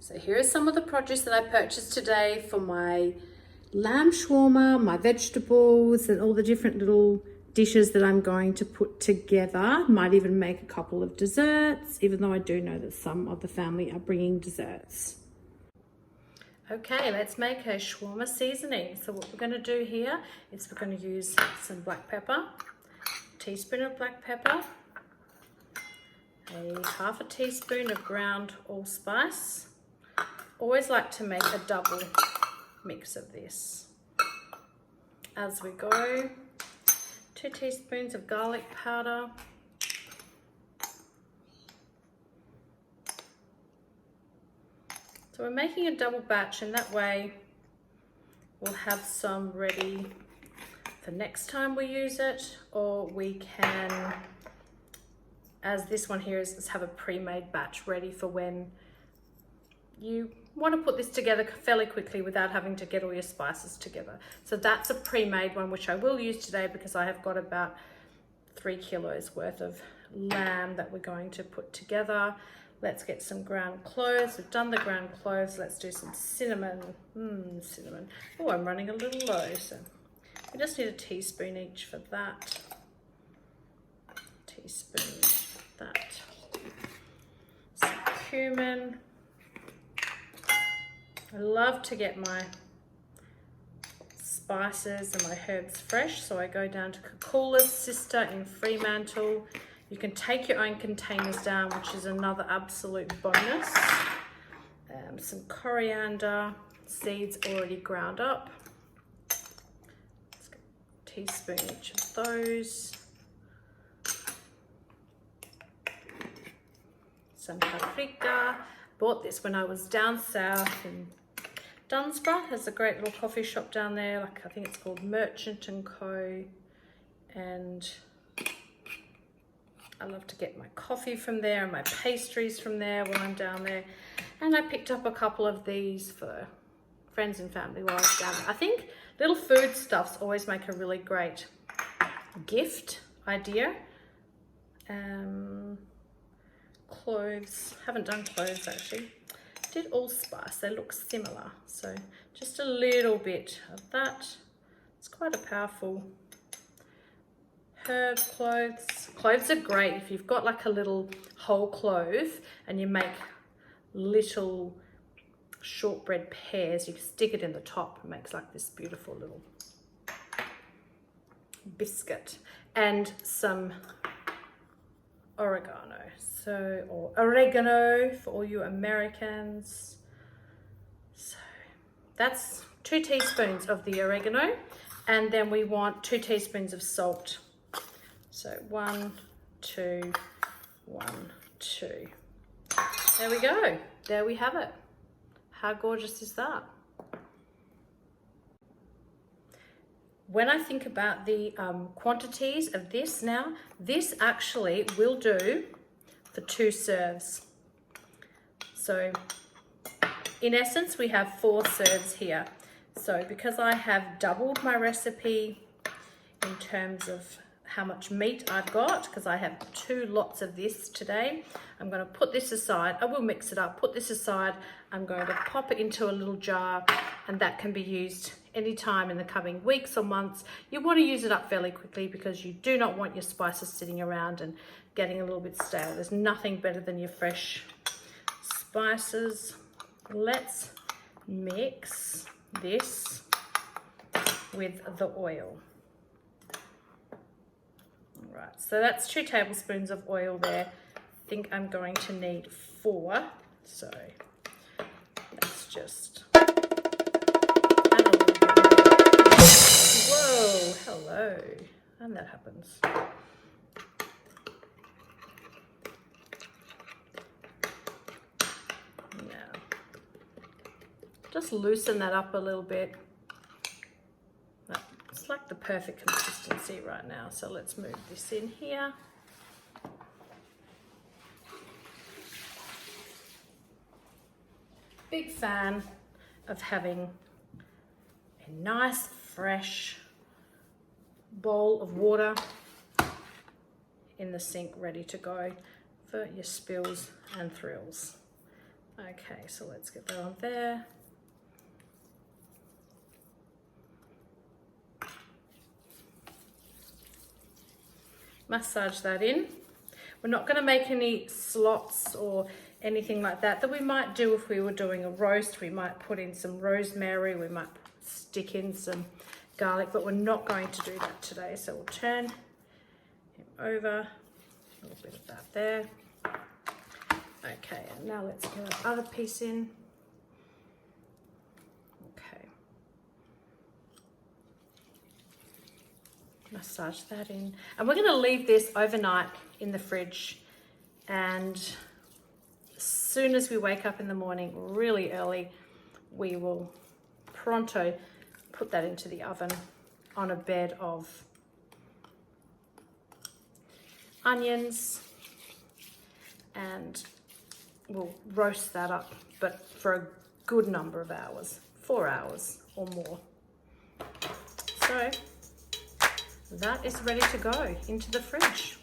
So here are some of the produce that I purchased today for my lamb shawarma, my vegetables, and all the different little dishes that I'm going to put together. Might even make a couple of desserts, even though I do know that some of the family are bringing desserts. Okay, let's make a shawarma seasoning. So what we're going to do here is we're going to use some black pepper, a teaspoon of black pepper, a half a teaspoon of ground allspice. Always like to make a double mix of this. As we go, 2 teaspoons of garlic powder, so we're making a double batch, and that way we'll have some ready for next time we use it, or we can, as this one here is, let's have a pre-made batch ready for when you want to put this together fairly quickly without having to get all your spices together. So that's a pre-made one, which I will use today because I have got about 3 kilos worth of lamb that we're going to put together. Let's get some ground cloves. We've done the ground cloves. Let's do some cinnamon. Cinnamon. Oh, I'm running a little low, so we just need a teaspoon each for that. Teaspoon for that. Some cumin. I love to get my spices and my herbs fresh, so I go down to Kakula's sister in Fremantle. You can take your own containers down, which is another absolute bonus. Some coriander seeds already ground up. Let's get a teaspoon each of those. Some paprika. Bought this when I was down south in Dunsborough. There's a great little coffee shop down there, like I think it's called Merchant & Co. And I love to get my coffee from there and my pastries from there when I'm down there. And I picked up a couple of these for friends and family while I was down there. I think little food stuffs always make a really great gift idea. Cloves, haven't done cloves actually. Did allspice, they look similar. So just a little bit of that. It's quite a powerful herb. Cloves. Cloves are great if you've got like a little whole clove and you make little shortbread pears. You can stick it in the top. It makes like this beautiful little biscuit. And some oregano. Or oregano for all you Americans. So that's 2 teaspoons of the oregano, and then we want 2 teaspoons of salt. So 1, 2, 1, 2. There we go. There we have it. How gorgeous is that? When I think about the quantities of this now, this actually will do for 2 serves. So in essence, we have 4 serves here. So because I have doubled my recipe in terms of how much meat I've got, because I have 2 lots of this today, I'm going to put this aside. I will mix it up, put this aside. I'm going to pop it into a little jar, and that can be used anytime in the coming weeks or months. You want to use it up fairly quickly because you do not want your spices sitting around and getting a little bit stale. There's nothing better than your fresh spices. Let's mix this with the oil. All right, so that's 2 tablespoons of oil there. I think I'm going to need 4, so let's just add a little bit more. Whoa, hello, and that happens. Just loosen that up a little bit. It's like the perfect consistency right now. So let's move this in here. Big fan of having a nice fresh bowl of water in the sink ready to go for your spills and thrills. Okay, so let's get that on there. Massage that in. We're not going to make any slots or anything like that we might do if we were doing a roast. We might put in some rosemary, we might stick in some garlic, but we're not going to do that today. So we'll turn him over, a little bit of that there. Okay, and now let's get our other piece in. Okay. Massage that in. And we're going to leave this overnight in the fridge, and as soon as we wake up in the morning really early, we will pronto put that into the oven on a bed of onions, and we'll roast that up, but for a good number of hours, 4 hours or more. So that is ready to go into the fridge.